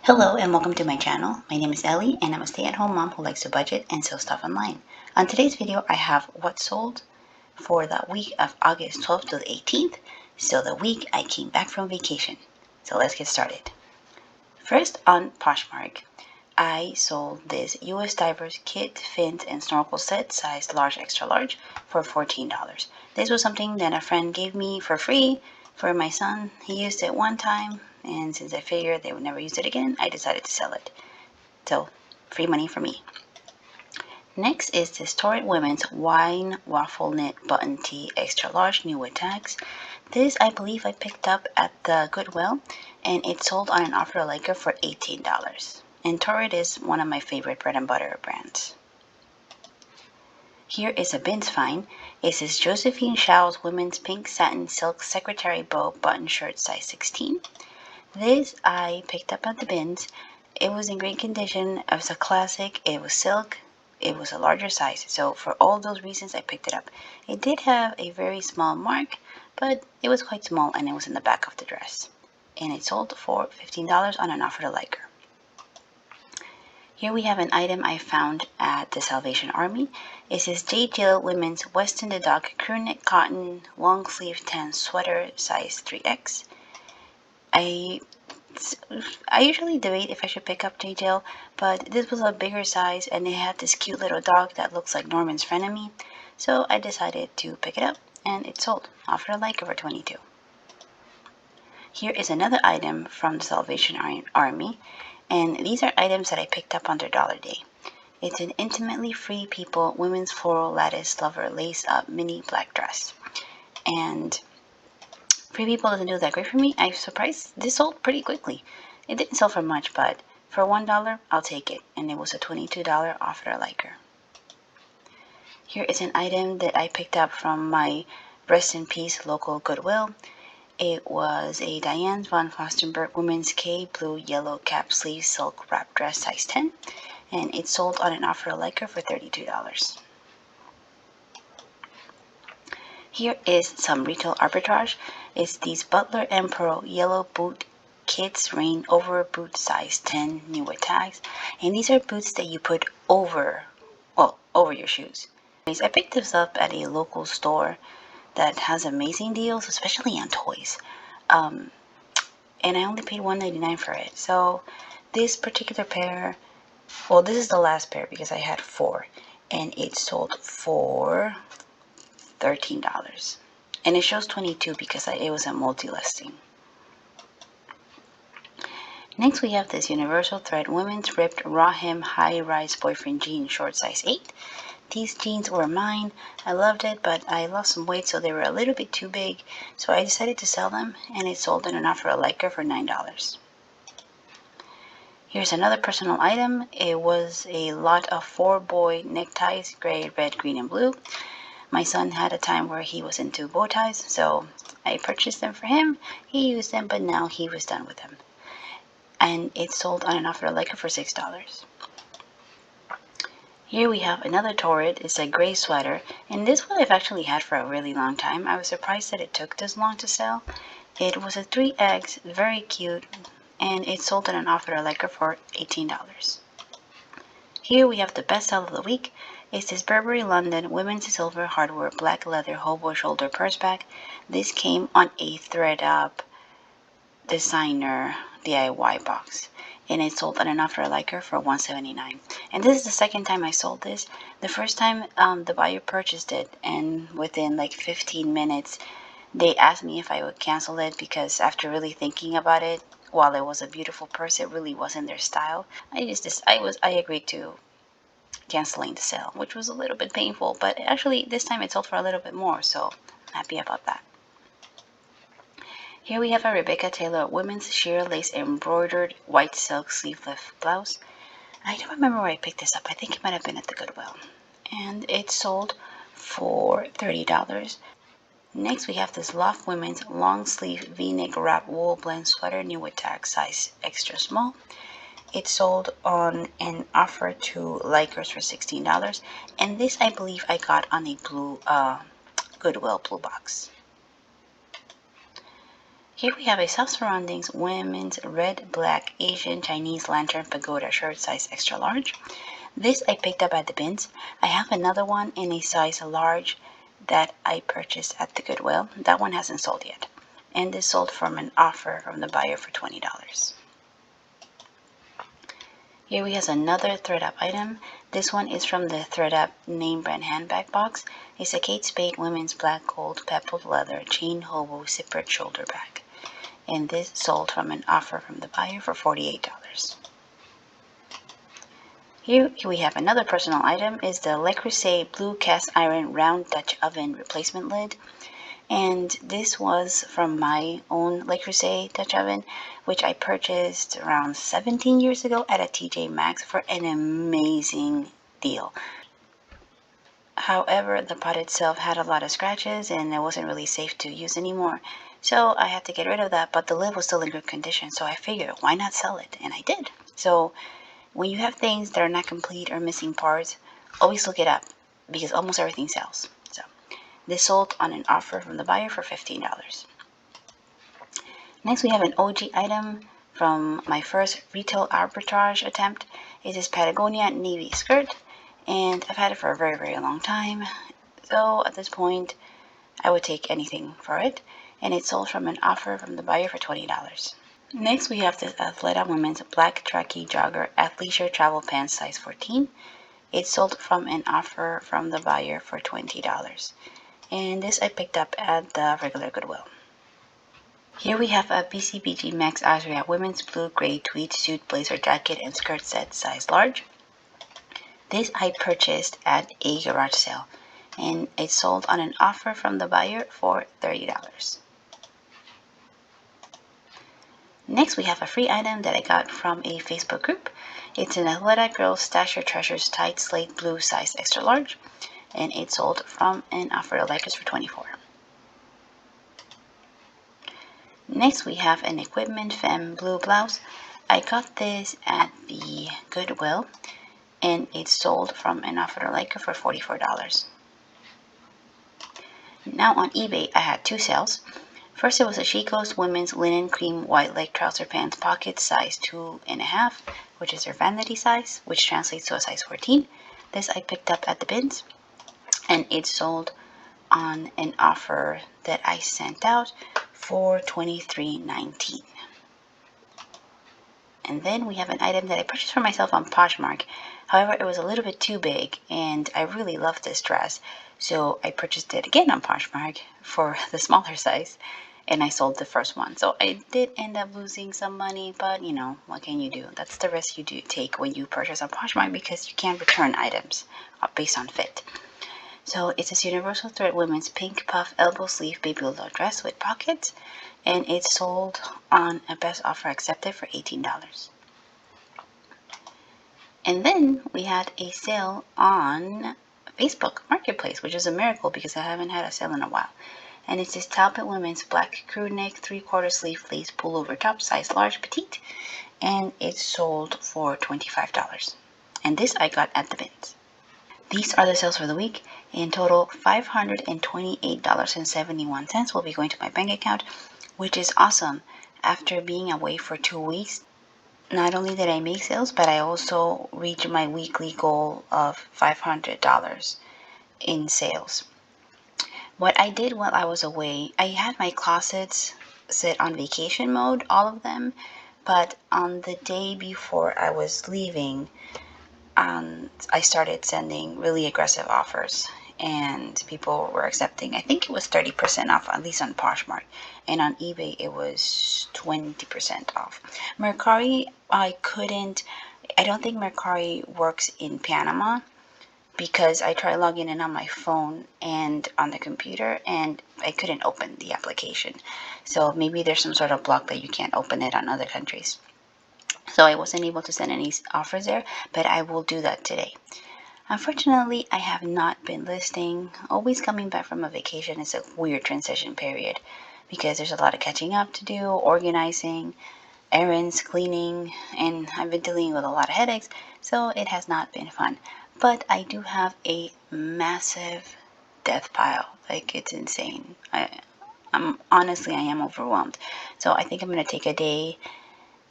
Hello and welcome to my channel. My name is Ellie and I'm a stay-at-home mom who likes to budget and sell stuff online. On today's video, I have what sold for the week of August 12th to the 18th, so the week I came back from vacation. So let's get started. First on Poshmark, I sold this US Divers Kit, Fins, and Snorkel Set, size large, extra large, for $14. This was something that a friend gave me for free for my son. He used it one time, and since I figured they would never use it again, I decided to sell it. So, free money for me. Next is this Torrid Women's Wine Waffle Knit Button Tee, extra large, new with tags. This I believe I picked up at the Goodwill, and it sold on an offer to Leica for $18. And Torrid is one of my favorite bread and butter brands. Here is a bins find. It says Josephine Shaw's Women's Pink Satin Silk Secretary Bow Button Shirt, size 16. This I picked up at the bins. It was in great condition. It was a classic. It was silk. It was a larger size. So for all those reasons, I picked it up. It did have a very small mark, but it was quite small and it was in the back of the dress. And it sold for $15 on an offer to Leica. Here we have an item I found at the Salvation Army. It says J. Jill Women's Weston the Dog Crew Neck Cotton Long Sleeve Tan Sweater, size 3X. I usually debate if I should pick up J. Jill, but this was a bigger size and it had this cute little dog that looks like Norman's frenemy. So I decided to pick it up and it sold. Offered a Leica for $22. Here is another item from the Salvation Army. And these are items that I picked up on their Dollar Day. It's an Intimately Free People Women's Floral Lattice Lover Lace Up Mini Black Dress. And Free People doesn't do that great for me. I'm surprised this sold pretty quickly. It didn't sell for much, but for $1, I'll take it. And it was a $22 offer at Leica. Here is an item that I picked up from my Rest in Peace local Goodwill. It was a Diane von Furstenberg Women's K Blue Yellow Cap Sleeve Silk Wrap Dress, size 10, and it sold on an offer to Leica for $32. Here is some retail arbitrage. It's these Butler and Pearl Yellow Boot Kids Rain Over Boot, size 10, new with tags, and these are boots that you put over your shoes. I picked this up at a local store that has amazing deals, especially on toys. And I only paid $1.99 for it. So this particular pair, well, this is the last pair because I had 4, and it sold for $13. And it shows 22 because it was a multi-listing. Next we have this Universal Thread Women's Ripped Raw Hem High Rise Boyfriend Jean Short, size 8. These jeans were mine. I loved it, but I lost some weight, so they were a little bit too big. So I decided to sell them, and it sold in an offer at Leica for $9. Here's another personal item. It was a lot of 4-boy neckties, gray, red, green, and blue. My son had a time where he was into bow ties, so I purchased them for him. He used them, but now he was done with them. And it sold on an offer at Leica for $6. Here we have another Torrid. It's a gray sweater, and this one I've actually had for a really long time. I was surprised that it took this long to sell. It was a 3X, very cute, and it sold at an offer at Leica for $18. Here we have the best sell of the week. It's this Burberry London Women's Silver Hardware Black Leather Hobo Shoulder Purse Bag. This came on a thread up designer DIY box, and it sold on an offer at Leica for $179. And this is the second time I sold this. The first time the buyer purchased it, and within like 15 minutes they asked me if I would cancel it because after really thinking about it, while it was a beautiful purse, it really wasn't their style. I agreed to canceling the sale, which was a little bit painful, but actually this time it sold for a little bit more, so I'm happy about that. Here we have a Rebecca Taylor Women's Sheer Lace Embroidered White Silk Sleeveless Blouse. I don't remember where I picked this up. I think it might have been at the Goodwill. And it sold for $30. Next we have this Loft Women's Long Sleeve V-Neck Wrap Wool Blend Sweater, new with tag, size extra small. It sold on an offer to Leica for $16. And this I believe I got on a blue Goodwill blue box. Here we have a South Surroundings women's red, black, Asian, Chinese lantern pagoda shirt size extra large. This I picked up at the bins. I have another one in a size large that I purchased at the Goodwill. That one hasn't sold yet. And this sold from an offer from the buyer for $20. Here we have another ThredUp item. This one is from the ThredUp name brand handbag box. It's a Kate Spade women's black gold pebbled leather chain hobo zippered shoulder bag. And this sold from an offer from the buyer for $48. Here we have another personal item. Is the Le Creuset blue cast iron round Dutch oven replacement lid. And this was from my own Le Creuset Dutch oven, which I purchased around 17 years ago at a TJ Maxx for an amazing deal. However, the pot itself had a lot of scratches and it wasn't really safe to use anymore. So I had to get rid of that, but the lid was still in good condition. So I figured, why not sell it? And I did. So when you have things that are not complete or missing parts, always look it up because almost everything sells. So this sold on an offer from the buyer for $15. Next, we have an OG item from my first retail arbitrage attempt. It is Patagonia navy skirt, and I've had it for a very, very long time. So at this point, I would take anything for it, and it sold from an offer from the buyer for $20. Next, we have this Athleta women's black tracky jogger athleisure travel pants size 14. It sold from an offer from the buyer for $20. And this I picked up at the regular Goodwill. Here we have a BCBG Max Azria women's blue-gray tweed suit blazer jacket and skirt set size large. This I purchased at a garage sale, and it sold on an offer from the buyer for $30. Next, we have a free item that I got from a Facebook group. It's an Athleta Girls Stash Your Treasures tight slate blue size extra large, and it sold from an offer to Lakers for $24. Next, we have an Equipment Femme blue blouse. I got this at the Goodwill, and it sold from an offer to Lakers for $44. Now on eBay, I had two sales. First, it was a Chico's women's linen cream white leg trouser pants pocket size 2.5, which is their vanity size, which translates to a size 14. This I picked up at the bins, and it sold on an offer that I sent out for $23.19. And then we have an item that I purchased for myself on Poshmark. However, it was a little bit too big, and I really love this dress, so I purchased it again on Poshmark for the smaller size, and I sold the first one. So I did end up losing some money, but you know, what can you do? That's the risk you do take when you purchase on Poshmark because you can't return items based on fit. So it's this Universal Thread women's pink puff elbow sleeve baby doll dress with pockets, and it's sold on a best offer accepted for $18. And then we had a sale on Facebook Marketplace, which is a miracle because I haven't had a sale in a while. And it's this Talbot women's black crew neck 3/4 sleeve lace pullover top size large petite, and it's sold for $25. And this I got at the bins. These are the sales for the week. In total, $528.71 will be going to my bank account, which is awesome. After being away for 2 weeks, not only did I make sales, but I also reached my weekly goal of $500 in sales. What I did while I was away, I had my closets set on vacation mode, all of them, but on the day before I was leaving, I started sending really aggressive offers, and people were accepting. I think it was 30% off, at least on Poshmark, and on eBay it was 20% off. Mercari, I don't think Mercari works in Panama because I tried logging in on my phone and on the computer, and I couldn't open the application. So maybe there's some sort of block that you can't open it on other countries. So I wasn't able to send any offers there, but I will do that today. Unfortunately, I have not been listing. Always coming back from a vacation is a weird transition period because there's a lot of catching up to do, organizing, errands, cleaning, and I've been dealing with a lot of headaches, so it has not been fun. But I do have a massive death pile. Like, it's insane. Honestly, I am overwhelmed. So I think I'm going to take a day,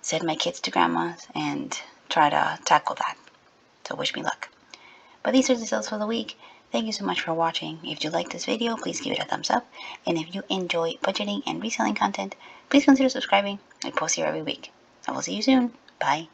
send my kids to grandma's, and try to tackle that. So wish me luck. But these are the sales for the week. Thank you so much for watching. If you like this video, please give it a thumbs up. And if you enjoy budgeting and reselling content, please consider subscribing. I post here every week. I will see you soon. Bye.